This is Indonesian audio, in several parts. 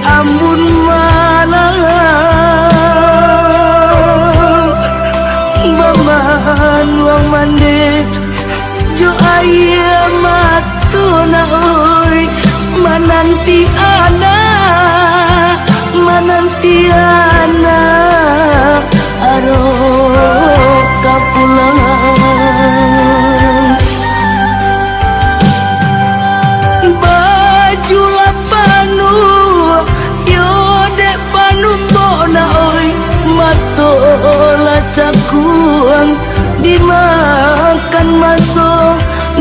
amun malam baman wang mande jo aya matuna oi mananti ana aro kapulang baju lapanu yo dek panu bona oi matola cakuang dimakan masuk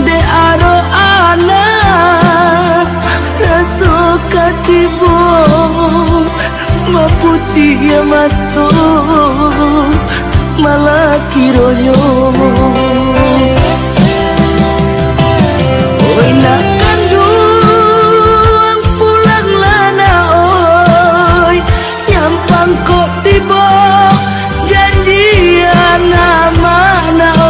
de aro ana raso katibo maputi ya mato malah kiroyo oi nak kandung pulang lana oi nyampang kok tiba janjian mana oi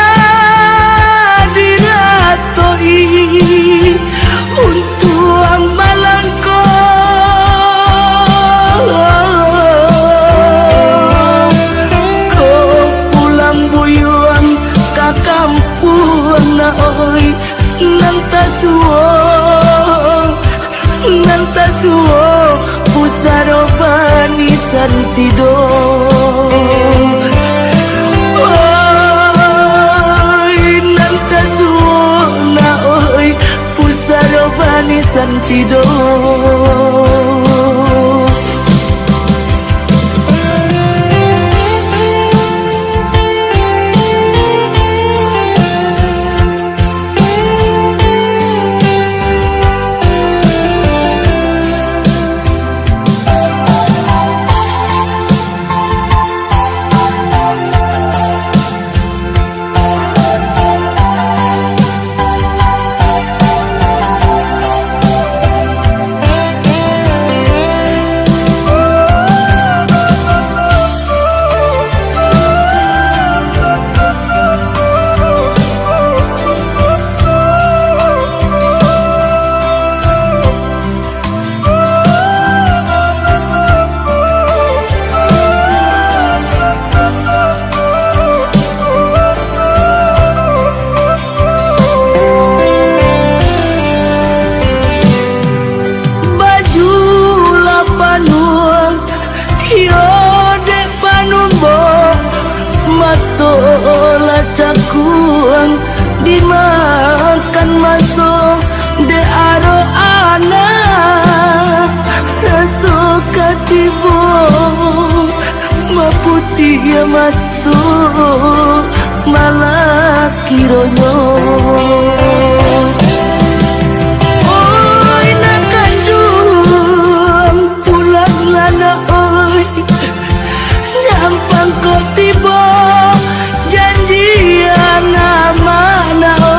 usah diratoi untuang malangko kau pulang buyuan ka kampung na oi nanta suo pusaro panisan tidur oi nanta suo na oi pusaro panisan tidur matola cakuang dimakan masuk de aro ana raso katibo maputi ya matu malah kironyo oi nak kandung pulang lana oi nyampang kok tiba janjian mana oi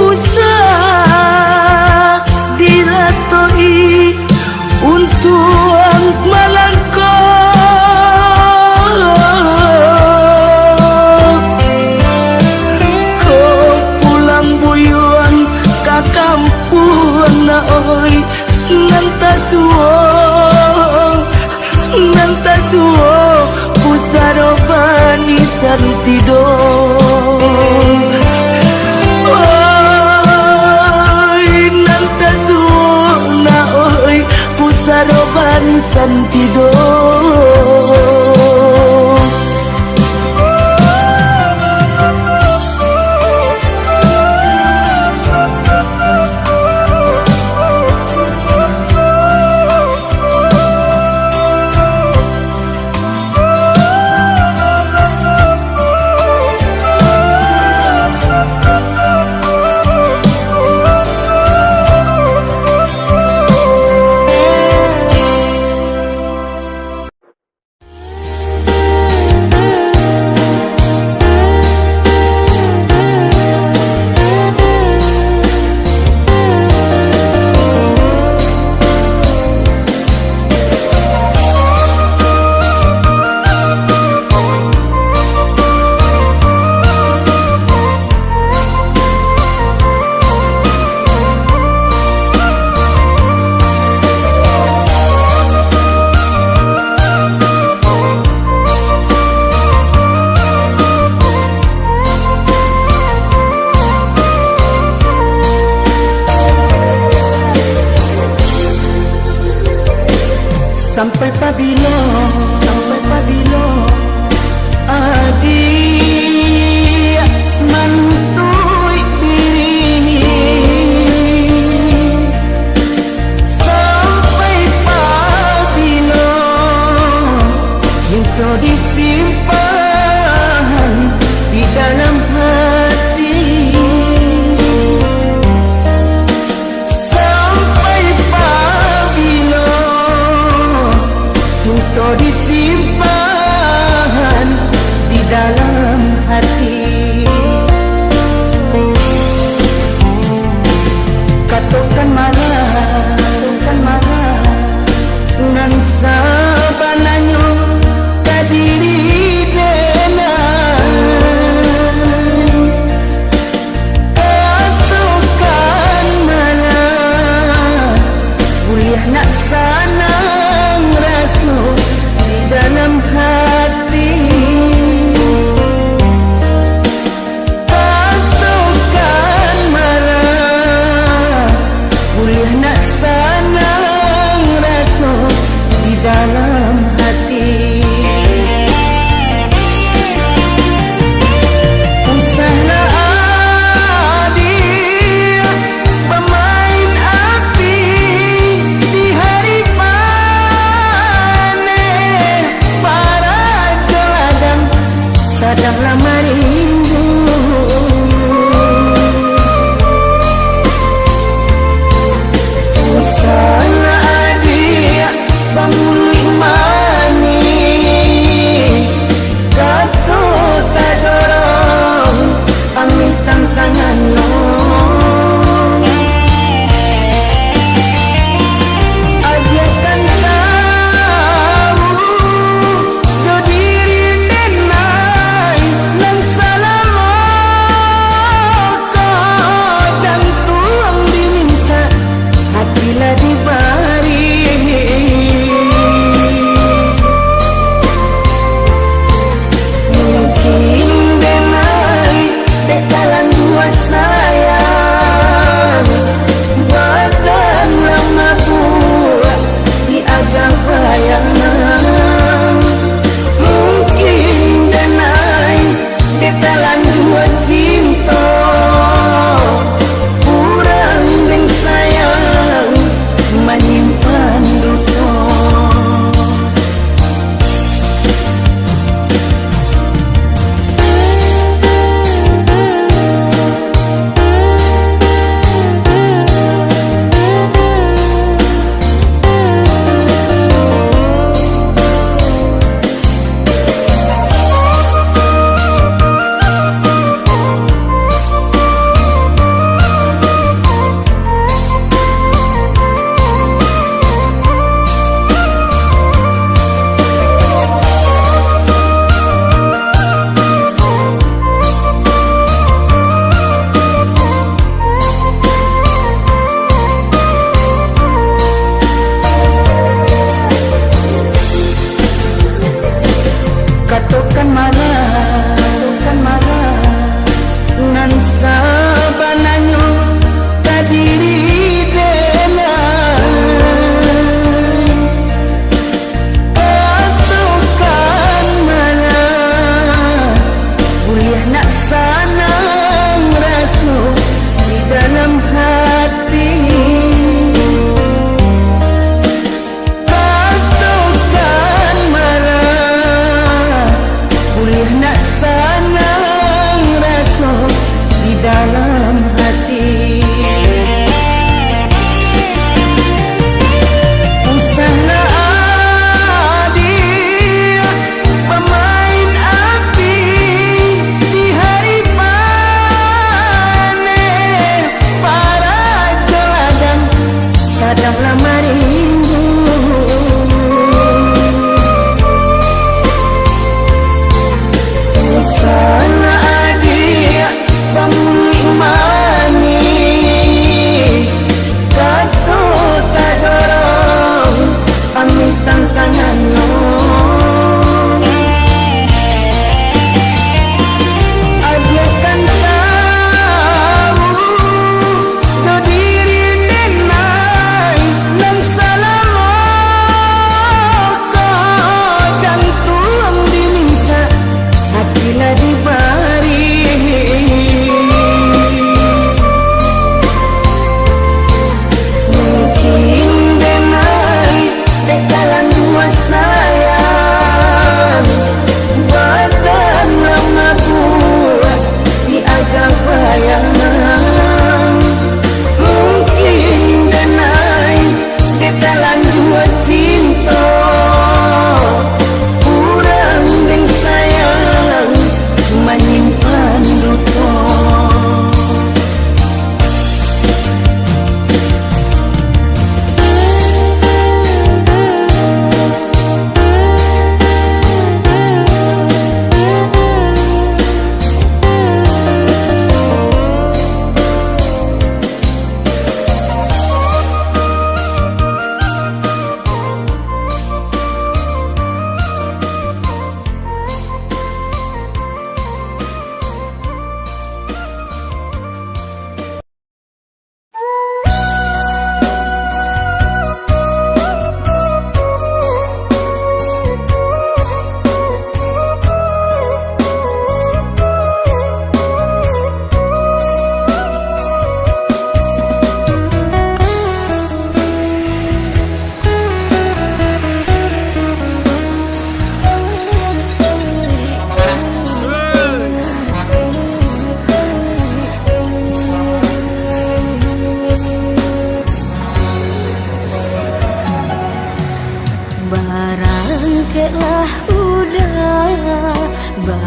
usah diratoi untuang malangko kau pulang buyuan ka kampung na oi nanta suo pusaro panisan tidur oi nanta suo na oi pusaro panisan tidur sampai pabilo adik mantui diri, sampai pabilo cinta disimpan di dalam hati, sampai pabilo cinta disimpan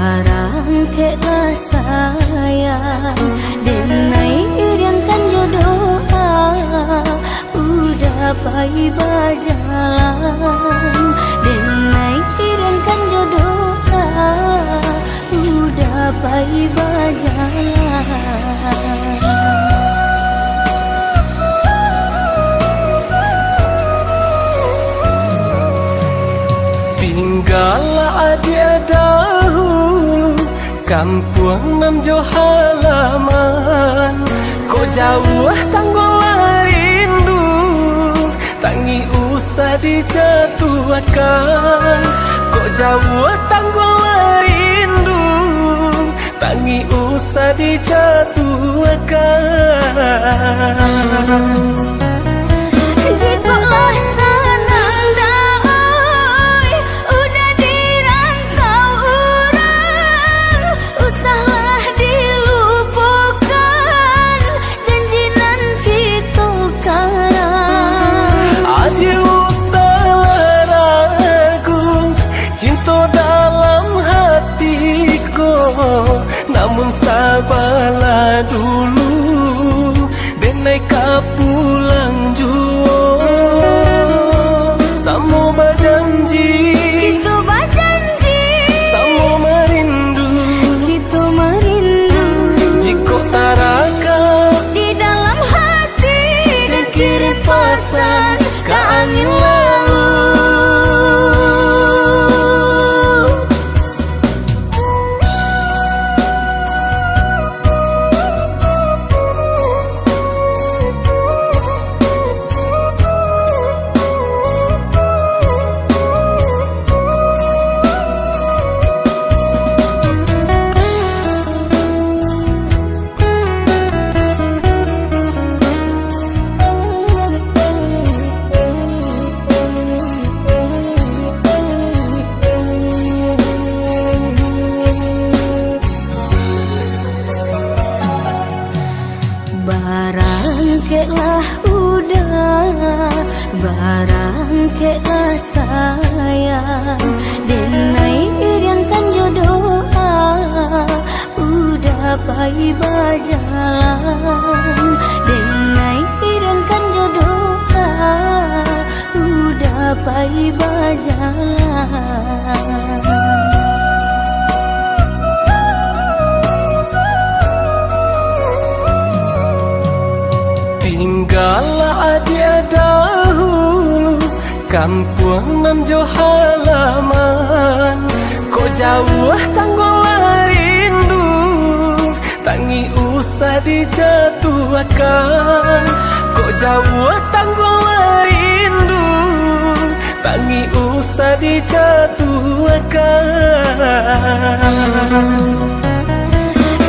Barang keklah sayang denai iriankan jodoh udah pai bajalan denai iriankan jodoh udah pai bajalan. Tinggallah dia dahulu kampung nam jo halaman, kok jauh tanggolah rindu, tangi usah dijatuhkan. Kok jauh tanggolah rindu, tangi usah dijatuhkan. Jikalau senang daoi udah dirantau orang, usahlah dilupakan janjinan kita karang. Adi usahlah ragu cinta dalam hatiku, namun sabarlah dulu denai ka pulang jua. Samo berjanji, Kita berjanji, samo merindu, kita merindu jika taraka di dalam hati dan kirim pesan ke angin lalu. Barang keklah udah, barang keklah sayang denai iriankan jodoh udah pai bajalan denai iriankan jodoh udah pai bajalan. Tinggallah dia dahulu kampung nam jo halaman, kok jauh tanggolah rindu, tangi usah dijatuhkan. Kok jauh tanggolah rindu, tangi usah dijatuhkan.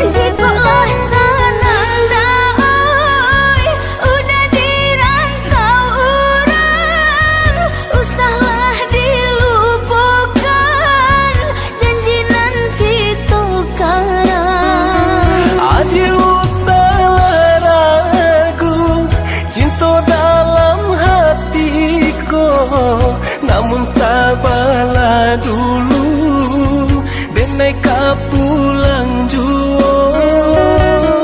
Jikalau senang daoi udah dirantau orang, usahlah dilupakan janjinan kita karang. Adi usahlah ragu cinta dalam hatiku, namun sabarlah dulu denai ka pulang jua.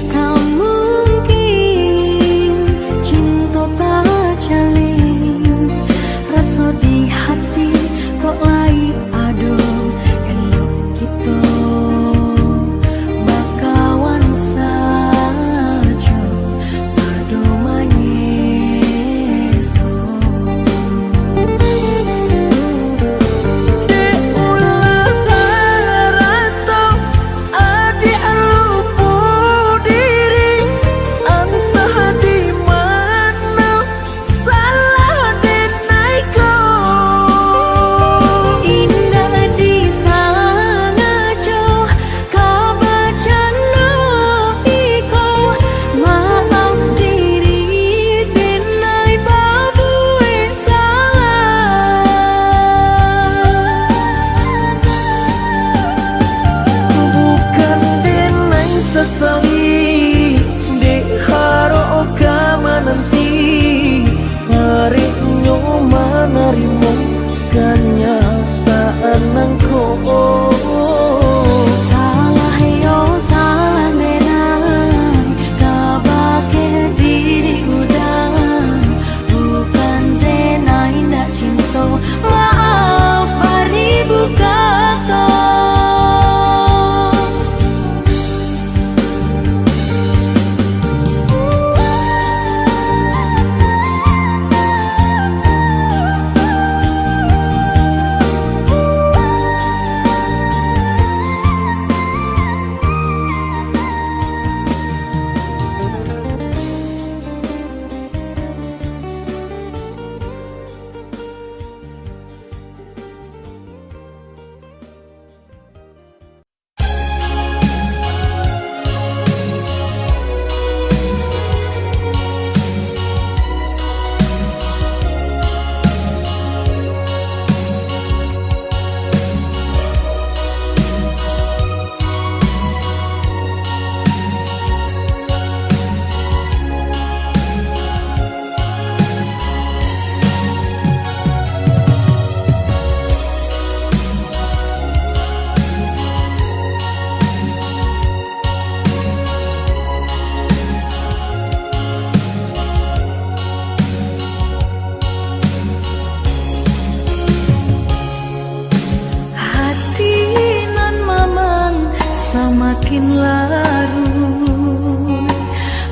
Takkan mungkin cinta tak jalin, rasa di hati kok lai aduh elok kita bakawan saja padu manyeso. Dek ulah rata adik lupa diri, entah di mana salah denai kau. Indah di sana jauh kau baca iko, maaf diri denai babu Bukan denai sesali dek haro kama nanti mari nyoma narimo kenyataan nangko. salah yo salah denai kau pakai diri udah bukan denai ndak cinta, maaf beribu kata. Hati nan mamang semakin larut,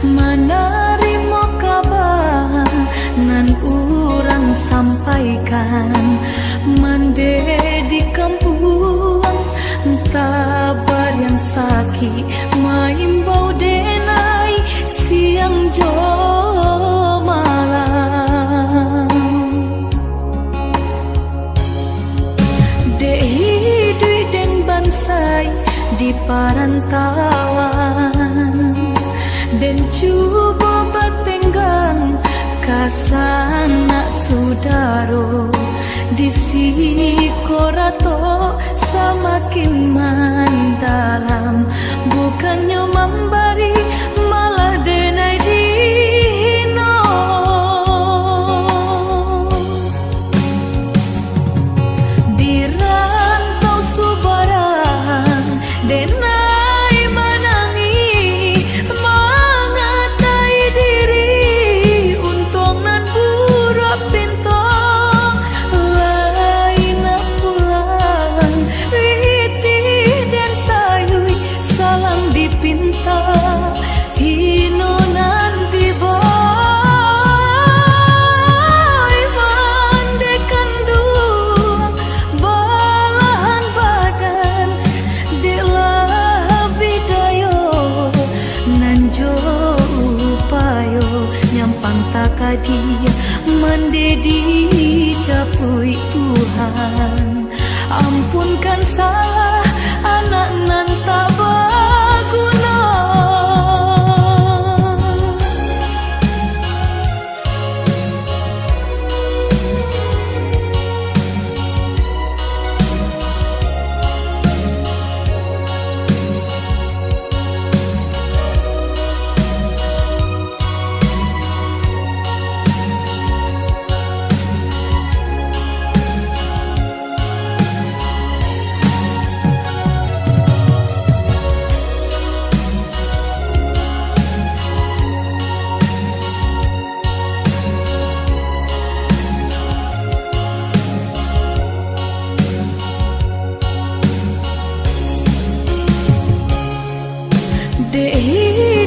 menerima kabar nan urang sampaikan, mande di kampung tabar yang sakit maimbau denai siang jo malam. Dehi dui den bansai di parantauan, dan cuba batenggang kasana sudaro di sikorato semakin mendalam, bukannya memberi malah denai dino. Di rantau subaran denai menangi mengatai diri untung nan buruk pintu lain pulang witi dan sayui salang dipinta hino nanti boy mandekan dua balahan badan delah bidayo nanjo upayo nyampang takadia mendedi capui Tuhan, ampunkan salah anak nan tak berguna.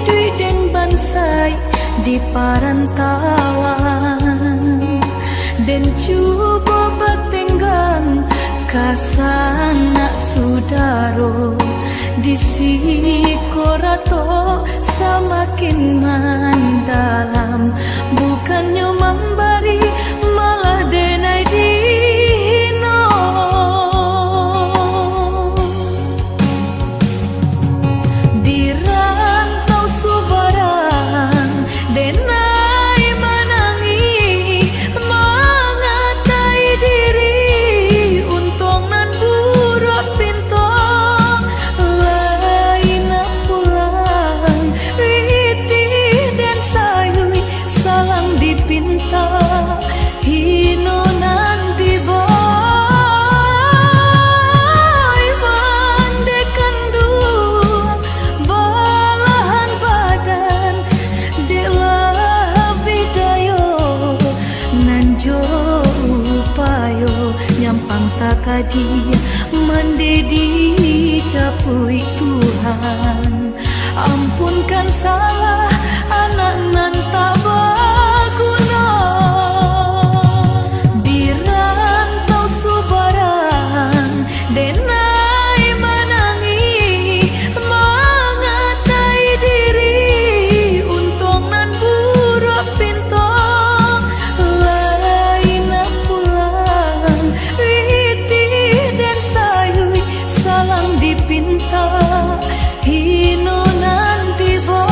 dui den bansai di parantawan dan coba batenggang kasana sudaro di sikorato semakin mendalam bukannya memberi malah denai dino di rantau subaran denai menangi mengatai diri untung nan buruk pinto lain pulang riti dan sayui salang dipinta hino nanti boy mandekan dua balahan badan delah bidayo nanjo upayo nyampang takadi mendedi capui Tuhan ampunkan salah anak nan tak berguna di rantau subaran denai menangi mengatai diri untung nan buruk pinto lain pulang riti dan sayui salang dipinta hino nanti boy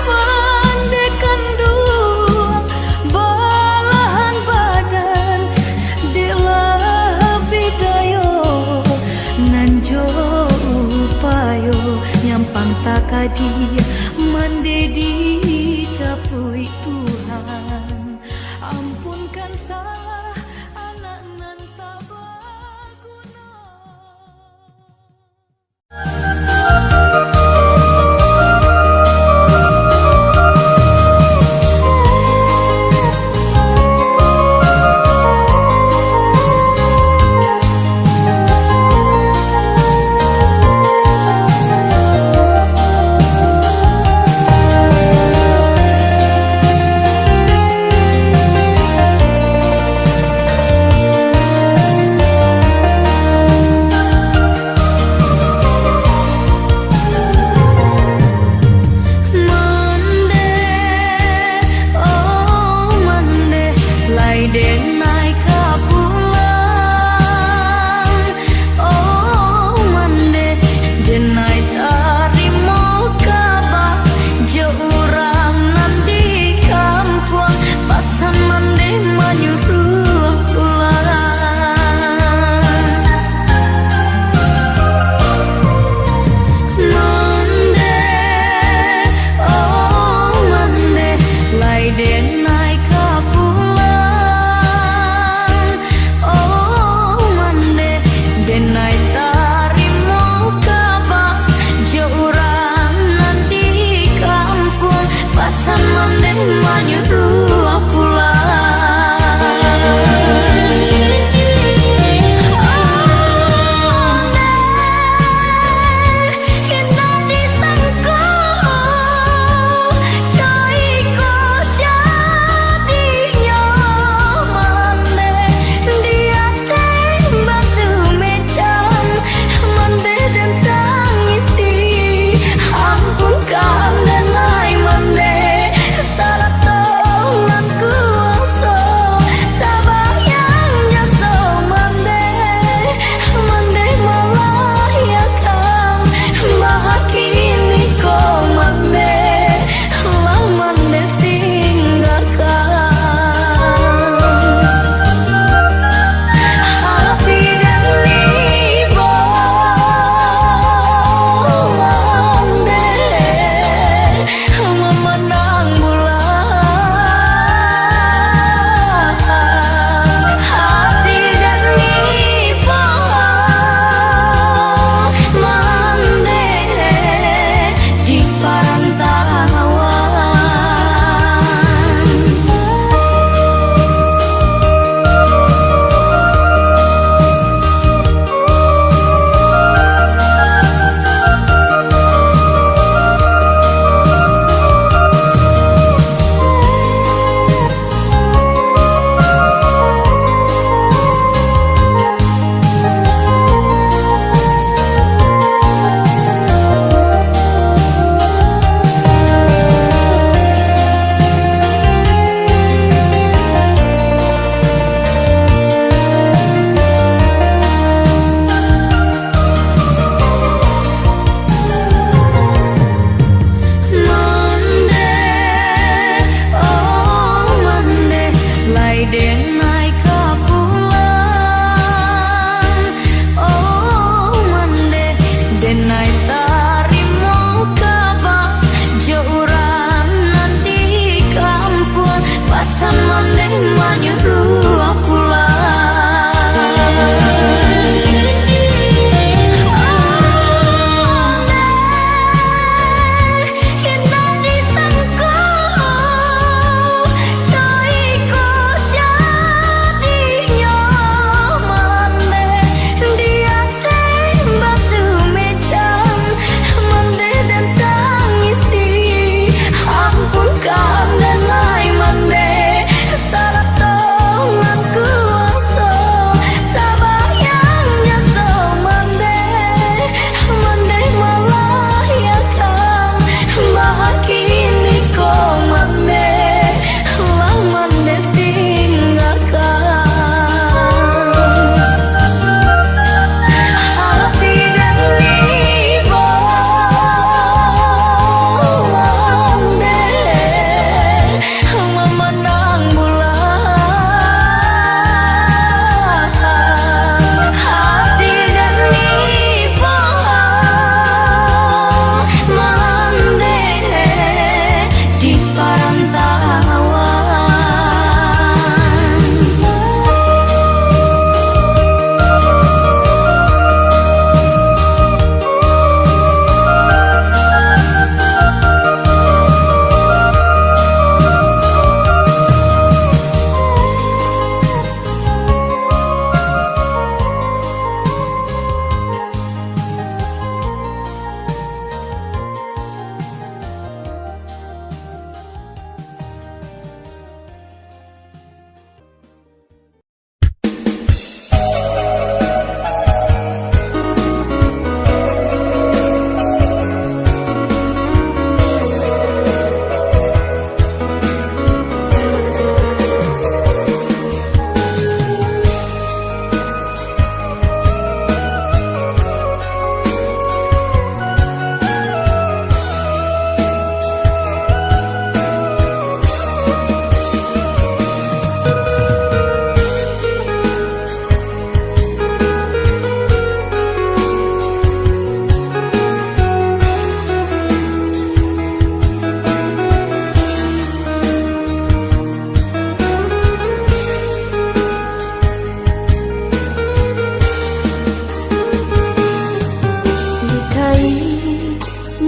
mandekan dua balahan badan delah bidayo nanjo upayo nyampang takadi mendedi capui Tuhan ampunkan salah anak nan tak berguna.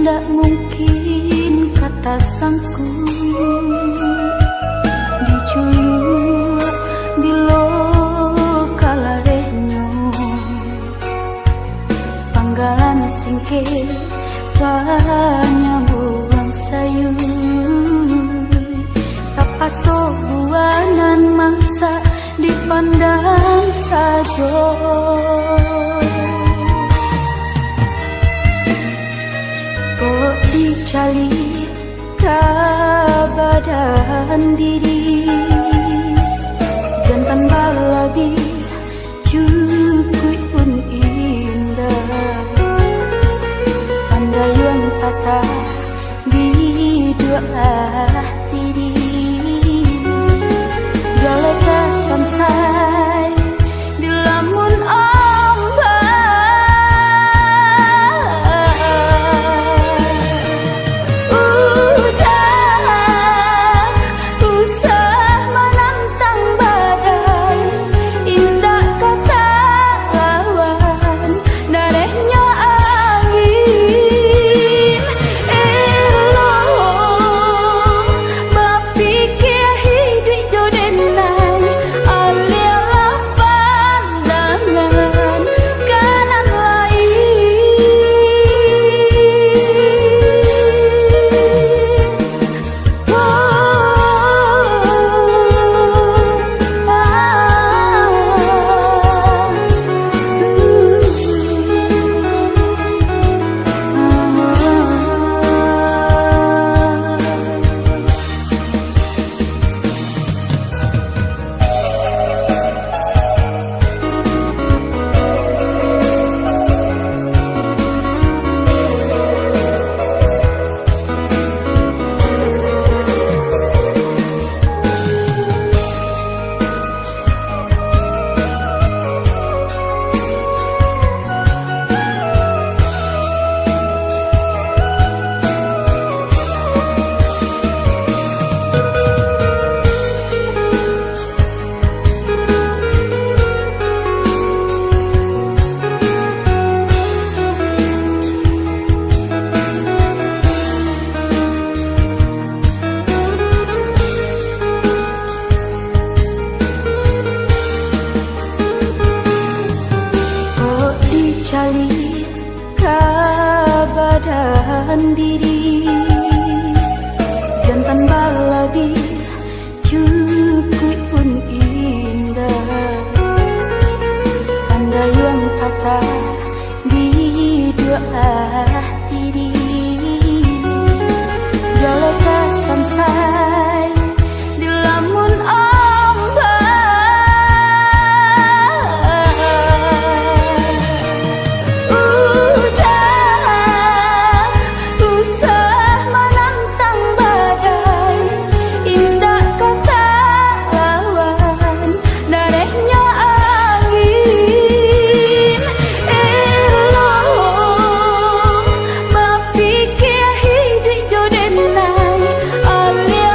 ndak mungkin kata sangku diculuk bilo kalarenyo panggalan singke banyak buang sayur tapaso buanan mangsa dipandang sajo kok dicali kabadan diri jantan balabi cukup pun indah pandayang tata di dua diri jaleka samsai di lamun cali kabadan diri jantan balabi cukup pun indah pandayang tata di dua diri jaleka samsai di lamun alia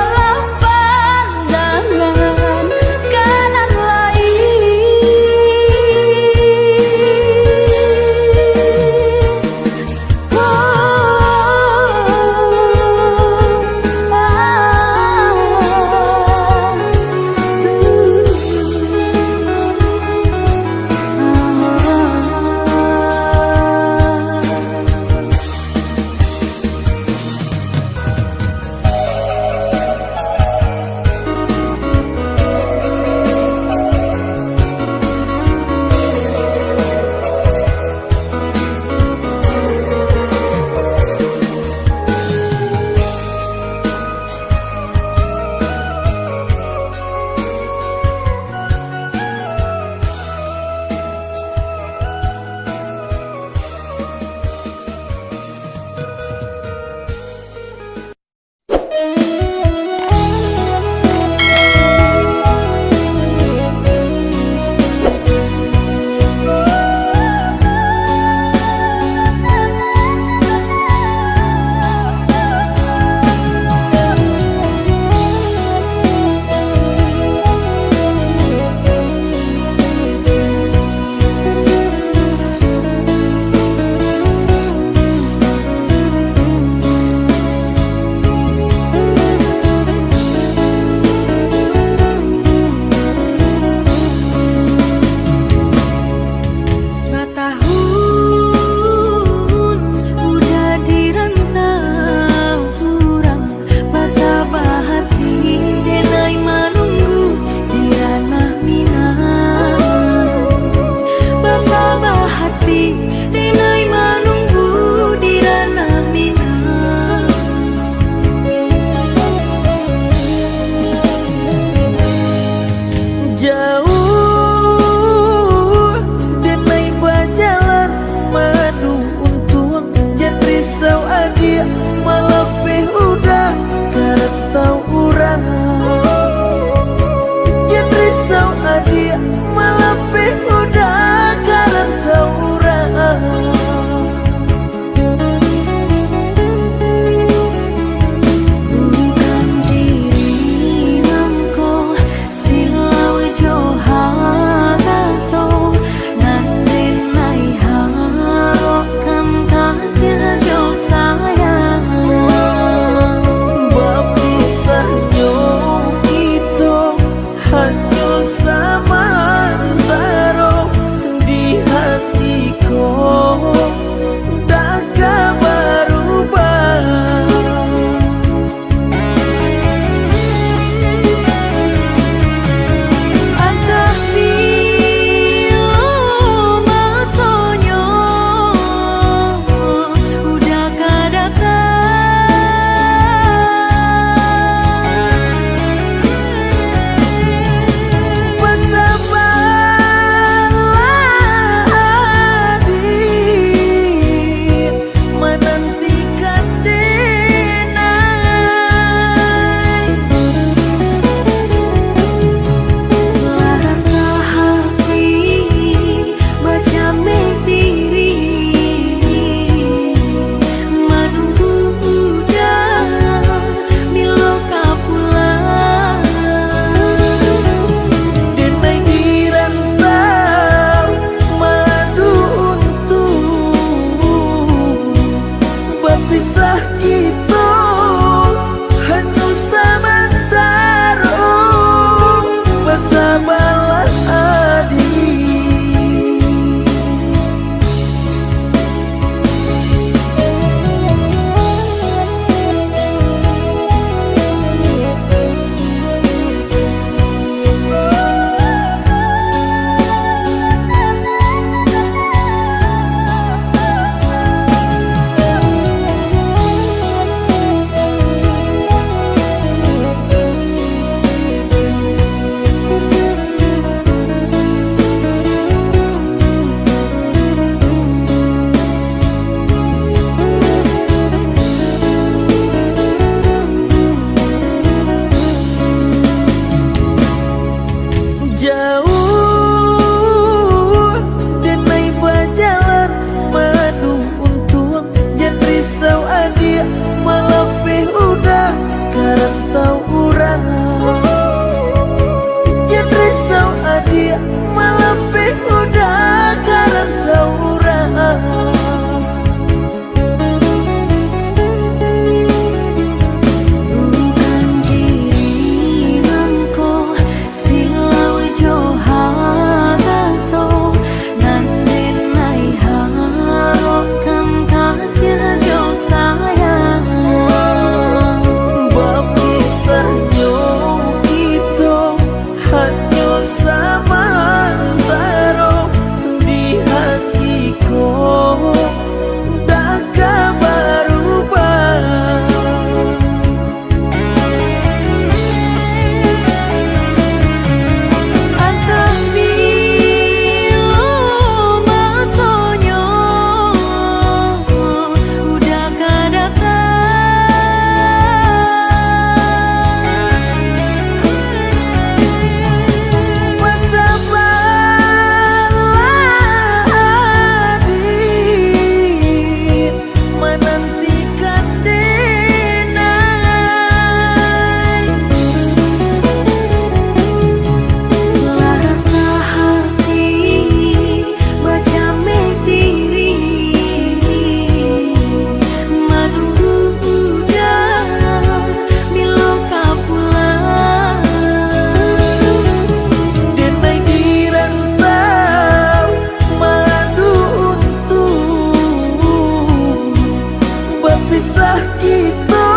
kita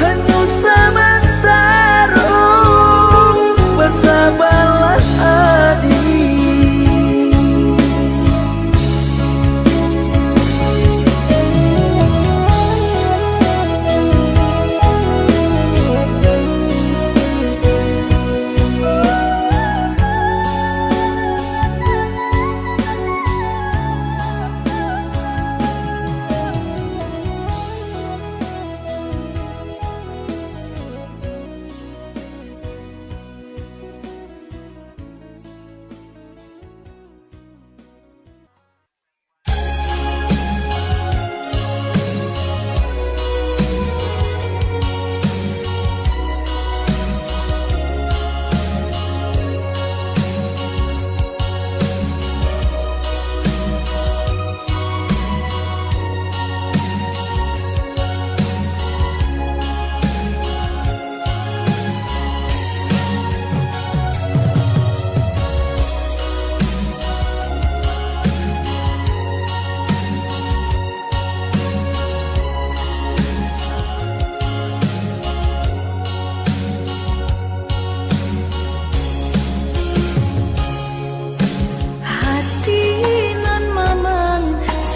hanya sementara, bersabarlah adik.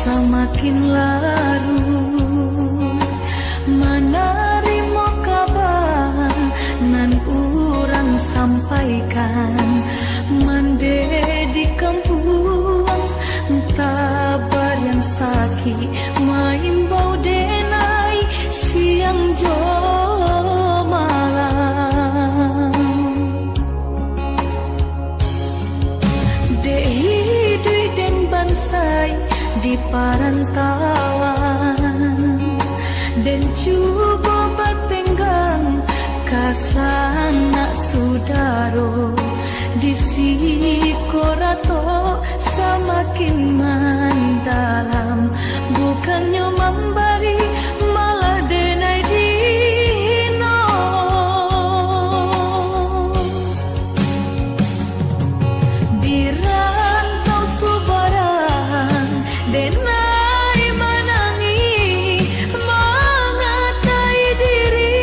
Semakin larut menerima kabar nan urang sampaikan, mande di kampung tabar yang sakit maimbau denai siang jo malam. Dehi dui den bansai di parantauan dan cuba batenggang kasana sudaro di sikorato semakin mendalam, bukannya memberi malah denai dino. Di rantau subaran denai menangi mengatai diri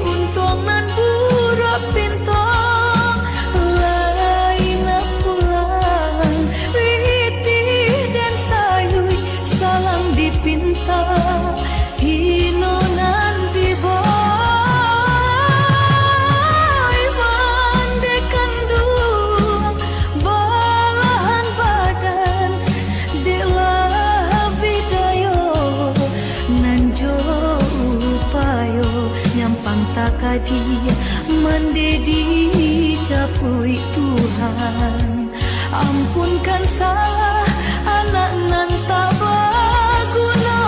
untuk nan buruk pintu lain pulang witi dan sayui salang dipinta hino nan diboy mandekan dua balahan badan nyampang takadi mendedi capui Tuhan, ampunkan salah anak nan tak berguna.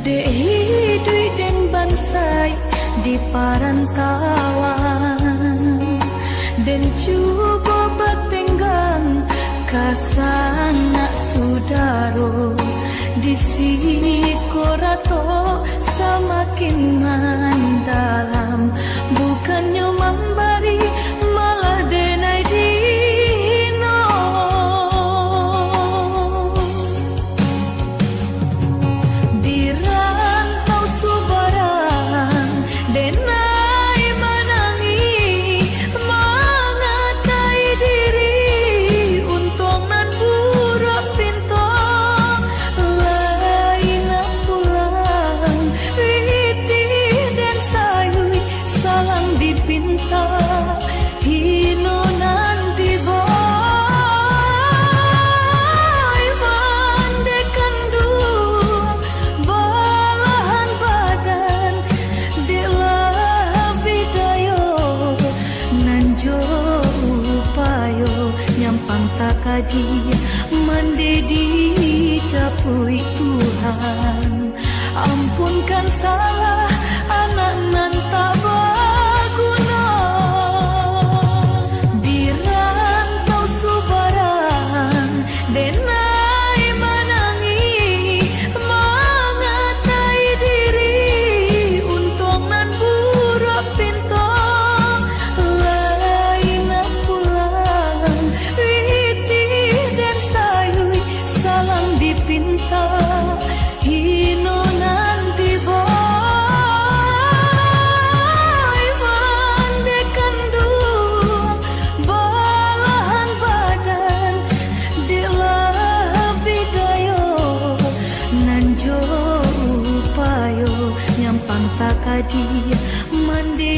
Dehi dui den bansai di parantauan dan cuba batenggang kasana sudaro di sikorato semakin mendalam, bukannya memberi malah denai dino. Di rantau subaran denai menangi mengatai diri untuk nan buruk pintu lain pulang kadi mendedi capui Tuhan. Ampunkan salah anak nan tak berguna di rantau subaran denai menangi mengatai diri untung nan burak pinta lain pulang witi dan sayui salang dipinta hino nanti boy mandekan dua balahan badan dilah bidayo nanjo payo nyampang takadi mandi